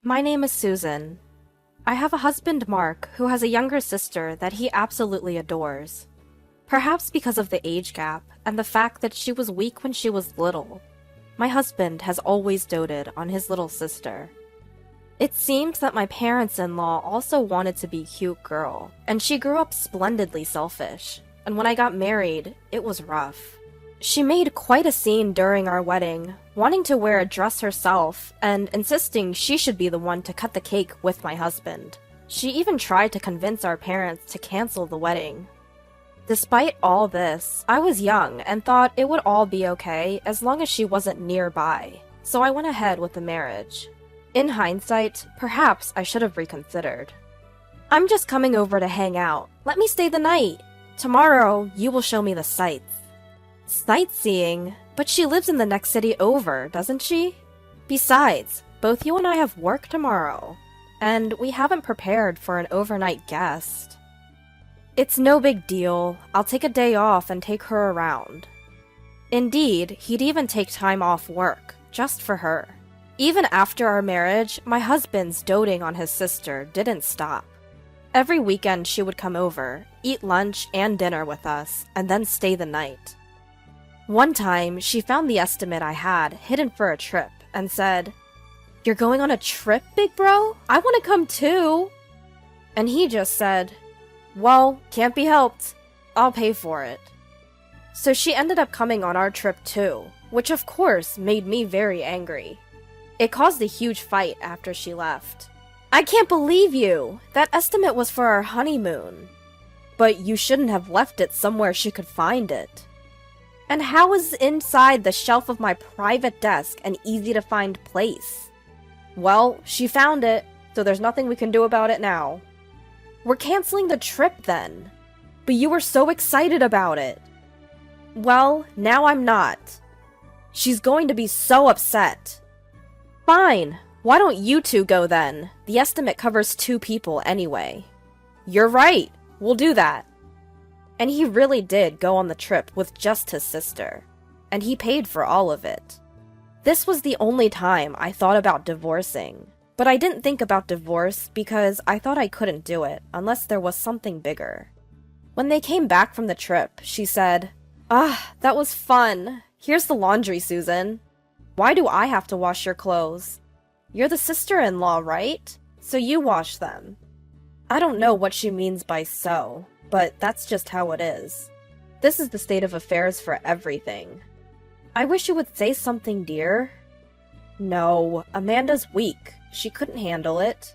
My name is Susan. I have a husband, Mark, who has a younger sister that he absolutely adores. Perhaps because of the age gap and the fact that she was weak when she was little, my husband has always doted on his little sister. It seems that my parents-in-law also wanted to be a cute girl, and she grew up splendidly selfish, and when I got married, it was rough. She made quite a scene during our wedding, wanting to wear a dress herself and insisting she should be the one to cut the cake with my husband. She even tried to convince our parents to cancel the wedding. Despite all this, I was young and thought it would all be okay as long as she wasn't nearby, so I went ahead with the marriage. In hindsight, perhaps I should have reconsidered. I'm just coming over to hang out. Let me stay the night. Tomorrow, you will show me the sights. Sightseeing? But she lives in the next city over, doesn't she? Besides, both you and I have work tomorrow, and we haven't prepared for an overnight guest. It's no big deal. I'll take a day off and take her around. Indeed, he'd even take time off work, just for her. Even after our marriage, my husband's doting on his sister didn't stop. Every weekend she would come over, eat lunch and dinner with us, and then stay the night. One time, she found the estimate I had hidden for a trip and said, "You're going on a trip, big bro? I want to come too." And he just said, "Well, can't be helped. I'll pay for it." So she ended up coming on our trip too, which of course made me very angry. It caused a huge fight after she left. "I can't believe you! That estimate was for our honeymoon." "But you shouldn't have left it somewhere she could find it." "And how is it inside the shelf of my private desk an easy-to-find place?" "Well, she found it, so there's nothing we can do about it now." "We're canceling the trip then." "But you were so excited about it." "Well, now I'm not." "She's going to be so upset." "Fine. Why don't you two go then? The estimate covers 2 people anyway." "You're right. We'll do that." And he really did go on the trip with just his sister. And he paid for all of it. This was the only time I thought about divorcing. But I didn't think about divorce because I thought I couldn't do it unless there was something bigger. When they came back from the trip, she said, "That was fun. Here's the laundry, Susan. Why do I have to wash your clothes? You're the sister-in-law, right? So you wash them." I don't know what she means by so, but that's just how it is. This is the state of affairs for everything. I wish you would say something, dear. No, Amanda's weak. She couldn't handle it.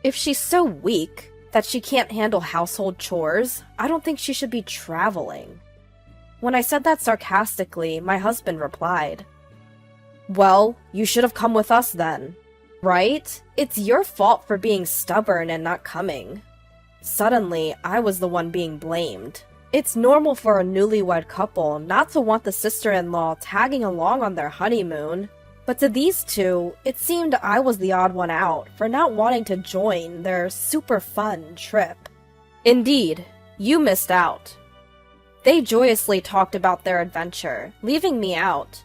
If she's so weak that she can't handle household chores, I don't think she should be traveling. When I said that sarcastically, my husband replied, "Well, you should have come with us then. Right? It's your fault for being stubborn and not coming." Suddenly, I was the one being blamed. It's normal for a newlywed couple not to want the sister-in-law tagging along on their honeymoon, but to these two, it seemed I was the odd one out for not wanting to join their super fun trip. Indeed, you missed out. They joyously talked about their adventure, leaving me out.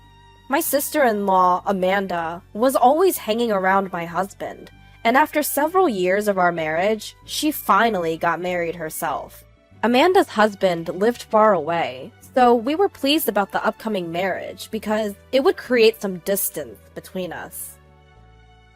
My sister-in-law, Amanda, was always hanging around my husband, and after several years of our marriage, she finally got married herself. Amanda's husband lived far away, so we were pleased about the upcoming marriage because it would create some distance between us.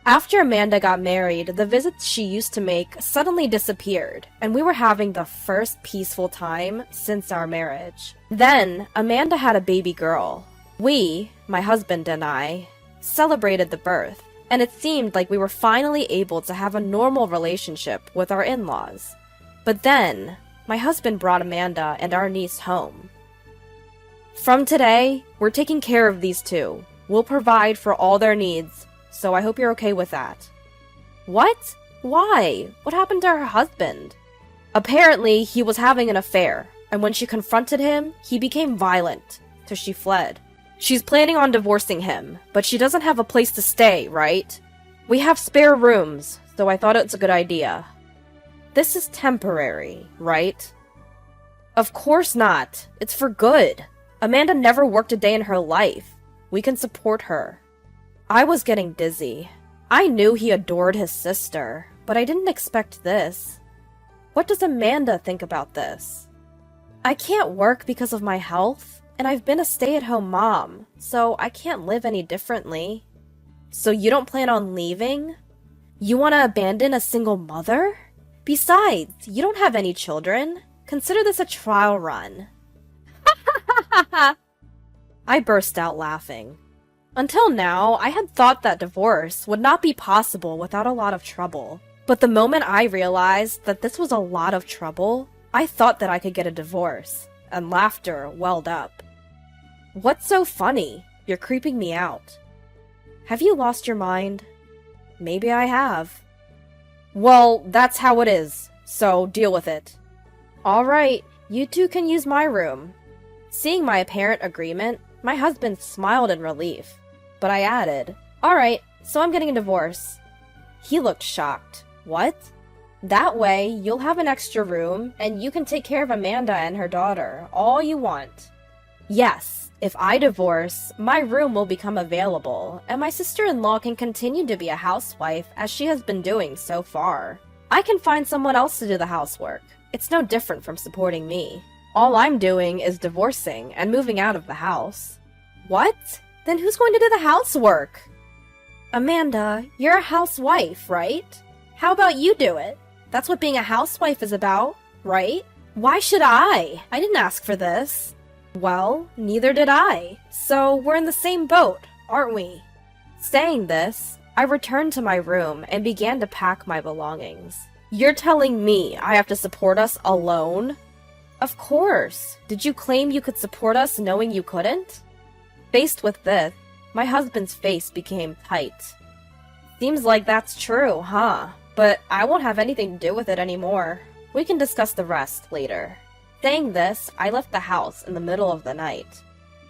After Amanda got married, the visits she used to make suddenly disappeared, and we were having the first peaceful time since our marriage. Then, Amanda had a baby girl. We, my husband and I, celebrated the birth, and it seemed like we were finally able to have a normal relationship with our in-laws. But then, my husband brought Amanda and our niece home. "From today, we're taking care of these two. We'll provide for all their needs, so I hope you're okay with that." "What? Why? What happened to her husband?" "Apparently, he was having an affair, and when she confronted him, he became violent, so she fled. She's planning on divorcing him, but she doesn't have a place to stay, right? We have spare rooms, so I thought it's a good idea." "This is temporary, right?" "Of course not. It's for good. Amanda never worked a day in her life. We can support her." I was getting dizzy. I knew he adored his sister, but I didn't expect this. What does Amanda think about this? I can't work because of my health, and I've been a stay-at-home mom, so I can't live any differently. So you don't plan on leaving? You want to abandon a single mother? Besides, you don't have any children. Consider this a trial run. I burst out laughing. Until now, I had thought that divorce would not be possible without a lot of trouble. But the moment I realized that this was a lot of trouble, I thought that I could get a divorce, and laughter welled up. What's so funny? You're creeping me out. Have you lost your mind? Maybe I have. Well, that's how it is, so deal with it. Alright, you two can use my room. Seeing my apparent agreement, my husband smiled in relief, but I added, alright, so I'm getting a divorce. He looked shocked. What? That way, you'll have an extra room, and you can take care of Amanda and her daughter all you want. Yes, if I divorce, my room will become available, and my sister-in-law can continue to be a housewife as she has been doing so far. I can find someone else to do the housework. It's no different from supporting me. All I'm doing is divorcing and moving out of the house. What? Then who's going to do the housework? Amanda, you're a housewife, right? How about you do it? That's what being a housewife is about, right? Why should I? I didn't ask for this. Well, neither did I. So we're in the same boat, aren't we? Saying this, I returned to my room and began to pack my belongings. You're telling me I have to support us alone? Of course. Did you claim you could support us knowing you couldn't? Faced with this, my husband's face became tight. Seems like that's true, huh? But I won't have anything to do with it anymore. We can discuss the rest later. Saying this, I left the house in the middle of the night.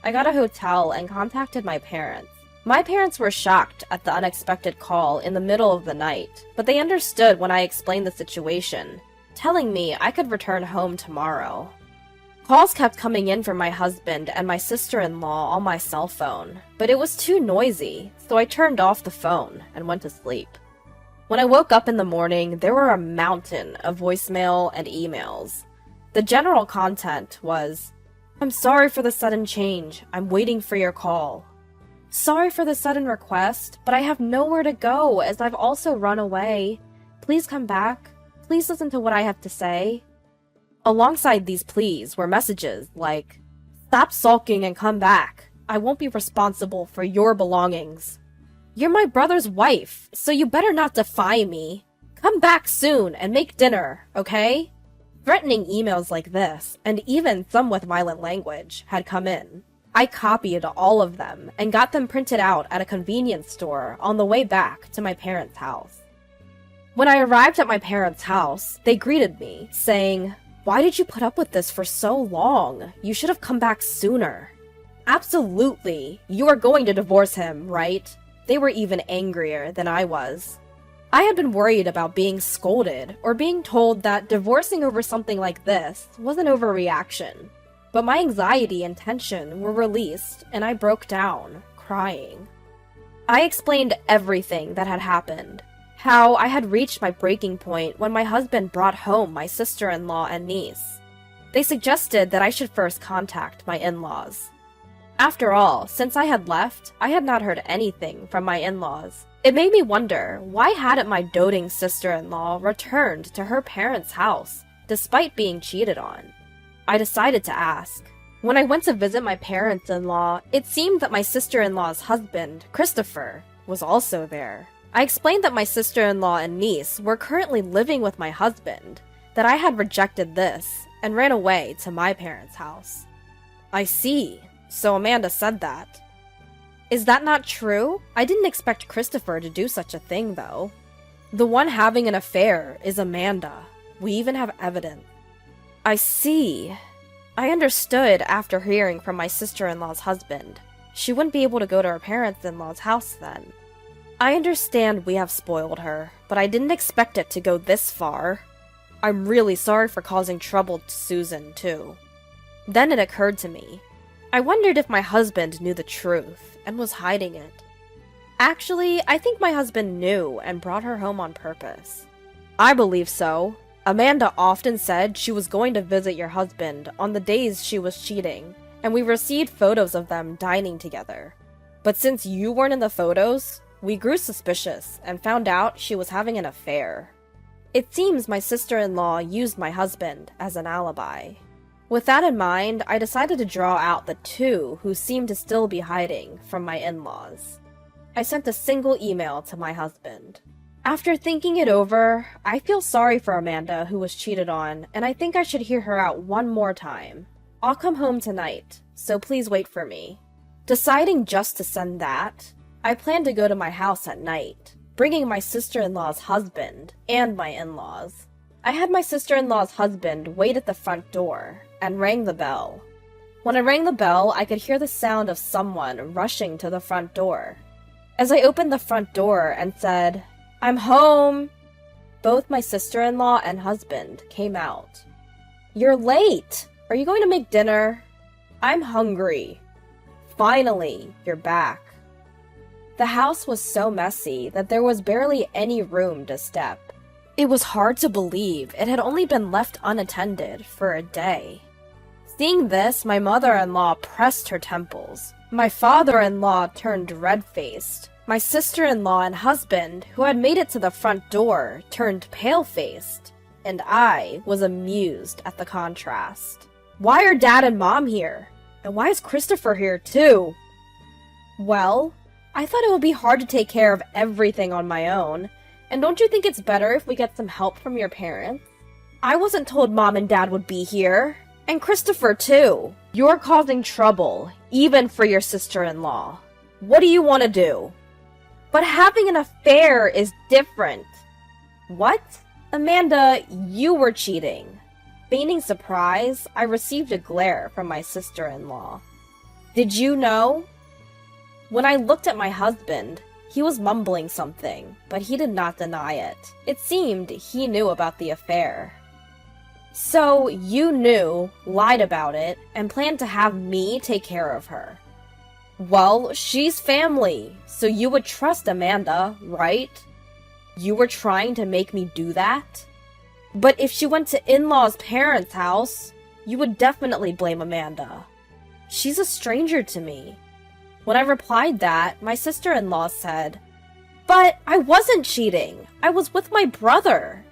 I got a hotel and contacted my parents. My parents were shocked at the unexpected call in the middle of the night, but they understood when I explained the situation, telling me I could return home tomorrow. Calls kept coming in from my husband and my sister-in-law on my cell phone, but it was too noisy, so I turned off the phone and went to sleep. When I woke up in the morning, there were a mountain of voicemail and emails. The general content was, "I'm sorry for the sudden change. I'm waiting for your call. Sorry for the sudden request, but I have nowhere to go as I've also run away. Please come back. Please listen to what I have to say." Alongside these pleas were messages like, "Stop sulking and come back. I won't be responsible for your belongings. You're my brother's wife, so you better not defy me. Come back soon and make dinner, okay?" Threatening emails like this, and even some with violent language, had come in. I copied all of them and got them printed out at a convenience store on the way back to my parents' house. When I arrived at my parents' house, they greeted me, saying, "Why did you put up with this for so long? You should have come back sooner." Absolutely, you are going to divorce him, right? They were even angrier than I was. I had been worried about being scolded or being told that divorcing over something like this was an overreaction. But my anxiety and tension were released, and I broke down, crying. I explained everything that had happened. How I had reached my breaking point when my husband brought home my sister-in-law and niece. They suggested that I should first contact my in-laws. After all, since I had left, I had not heard anything from my in-laws. It made me wonder, why hadn't my doting sister-in-law returned to her parents' house, despite being cheated on? I decided to ask. When I went to visit my parents-in-law, it seemed that my sister-in-law's husband, Christopher, was also there. I explained that my sister-in-law and niece were currently living with my husband, that I had rejected this, and ran away to my parents' house. I see. So Amanda said that. Is that not true? I didn't expect Christopher to do such a thing, though. The one having an affair is Amanda. We even have evidence. I see. I understood after hearing from my sister-in-law's husband. She wouldn't be able to go to her parents-in-law's house then. I understand we have spoiled her, but I didn't expect it to go this far. I'm really sorry for causing trouble to Susan, too. Then it occurred to me. I wondered if my husband knew the truth and was hiding it. Actually, I think my husband knew and brought her home on purpose. I believe so. Amanda often said she was going to visit your husband on the days she was cheating, and we received photos of them dining together. But since you weren't in the photos, we grew suspicious and found out she was having an affair. It seems my sister-in-law used my husband as an alibi. With that in mind, I decided to draw out the two who seemed to still be hiding from my in-laws. I sent a single email to my husband. After thinking it over, I feel sorry for Amanda who was cheated on, and I think I should hear her out one more time. I'll come home tonight, so please wait for me. Deciding just to send that, I plan to go to my house at night, bringing my sister-in-law's husband and my in-laws. I had my sister-in-law's husband wait at the front door and rang the bell. When I rang the bell, I could hear the sound of someone rushing to the front door. As I opened the front door and said, "I'm home," both my sister-in-law and husband came out. "You're late. Are you going to make dinner?" "I'm hungry." "Finally, you're back." The house was so messy that there was barely any room to step. It was hard to believe it had only been left unattended for a day. Seeing this, my mother-in-law pressed her temples. My father-in-law turned red-faced. My sister-in-law and husband, who had made it to the front door, turned pale-faced. And I was amused at the contrast. Why are Dad and Mom here? And why is Christopher here too? Well, I thought it would be hard to take care of everything on my own. And don't you think it's better if we get some help from your parents? I wasn't told Mom and Dad would be here. And Christopher too. You're causing trouble, even for your sister-in-law. What do you want to do? But having an affair is different. What? Amanda, you were cheating. Feigning surprise, I received a glare from my sister-in-law. Did you know? When I looked at my husband, he was mumbling something, but he did not deny it. It seemed he knew about the affair. So, you knew, lied about it, and planned to have me take care of her. Well, she's family, so you would trust Amanda, right? You were trying to make me do that? But if she went to in-laws' parents' house, you would definitely blame Amanda. She's a stranger to me. When I replied that, my sister-in-law said, "But I wasn't cheating. I was with my brother."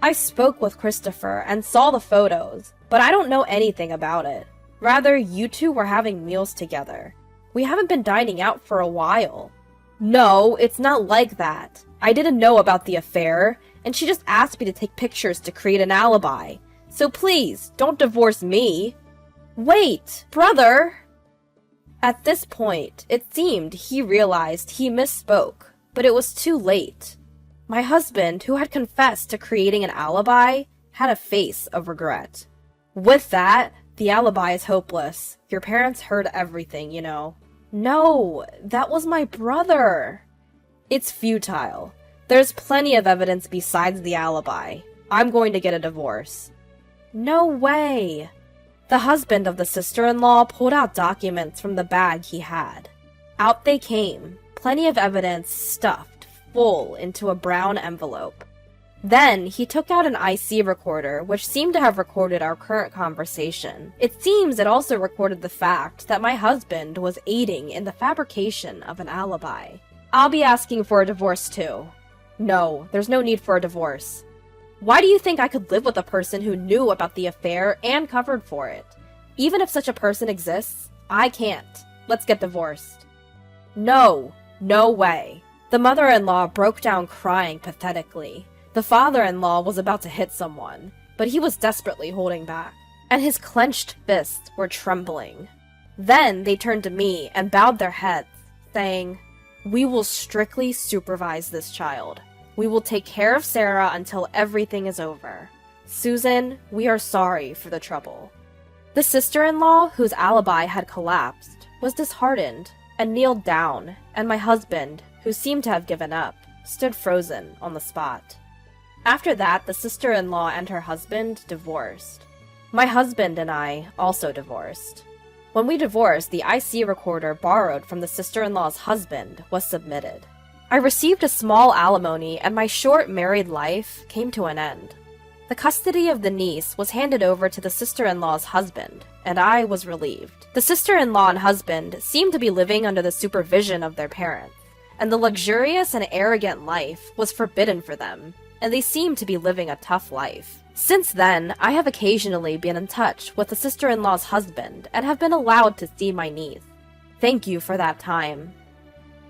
I spoke with Christopher and saw the photos, but I don't know anything about it. Rather, you two were having meals together. We haven't been dining out for a while. No, it's not like that. I didn't know about the affair, and she just asked me to take pictures to create an alibi. So please, don't divorce me. Wait, brother! At this point, it seemed he realized he misspoke, but it was too late. My husband, who had confessed to creating an alibi, had a face of regret. With that, the alibi is hopeless. Your parents heard everything, you know. No, that was my brother. It's futile. There's plenty of evidence besides the alibi. I'm going to get a divorce. No way. The husband of the sister-in-law pulled out documents from the bag he had. Out they came, plenty of evidence stuffed full into a brown envelope. Then, he took out an IC recorder, which seemed to have recorded our current conversation. It seems it also recorded the fact that my husband was aiding in the fabrication of an alibi. I'll be asking for a divorce too. No, there's no need for a divorce. Why do you think I could live with a person who knew about the affair and covered for it? Even if such a person exists, I can't. Let's get divorced. No, no way. The mother-in-law broke down crying pathetically. The father-in-law was about to hit someone, but he was desperately holding back, and his clenched fists were trembling. Then they turned to me and bowed their heads, saying, "We will strictly supervise this child. We will take care of Sarah until everything is over. Susan, we are sorry for the trouble." The sister-in-law, whose alibi had collapsed, was disheartened and kneeled down, and my husband, who seemed to have given up, stood frozen on the spot. After that, the sister-in-law and her husband divorced. My husband and I also divorced. When we divorced, the IC recorder borrowed from the sister-in-law's husband was submitted. I received a small alimony and my short married life came to an end. The custody of the niece was handed over to the sister-in-law's husband, and I was relieved. The sister-in-law and husband seemed to be living under the supervision of their parents, and the luxurious and arrogant life was forbidden for them, and they seemed to be living a tough life. Since then, I have occasionally been in touch with the sister-in-law's husband and have been allowed to see my niece. Thank you for that time.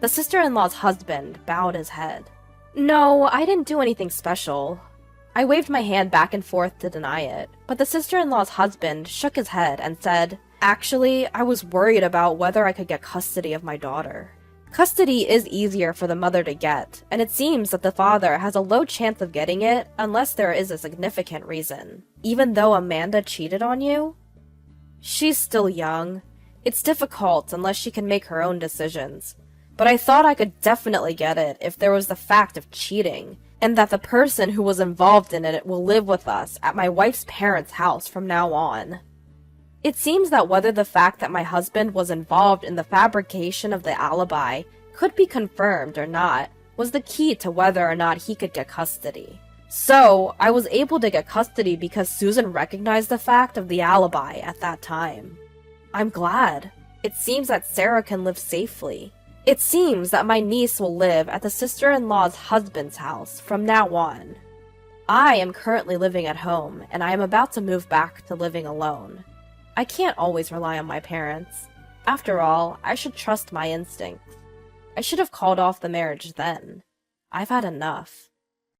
The sister-in-law's husband bowed his head. No, I didn't do anything special. I waved my hand back and forth to deny it, but the sister-in-law's husband shook his head and said, "Actually, I was worried about whether I could get custody of my daughter. Custody is easier for the mother to get, and it seems that the father has a low chance of getting it unless there is a significant reason. Even though Amanda cheated on you? She's still young. It's difficult unless she can make her own decisions. But I thought I could definitely get it if there was the fact of cheating, and that the person who was involved in it will live with us at my wife's parents' house from now on." It seems that whether the fact that my husband was involved in the fabrication of the alibi could be confirmed or not was the key to whether or not he could get custody. So, I was able to get custody because Susan recognized the fact of the alibi at that time. I'm glad. It seems that Sarah can live safely. It seems that my niece will live at the sister-in-law's husband's house from now on. I am currently living at home, and I am about to move back to living alone. I can't always rely on my parents. After all, I should trust my instincts. I should have called off the marriage then. I've had enough.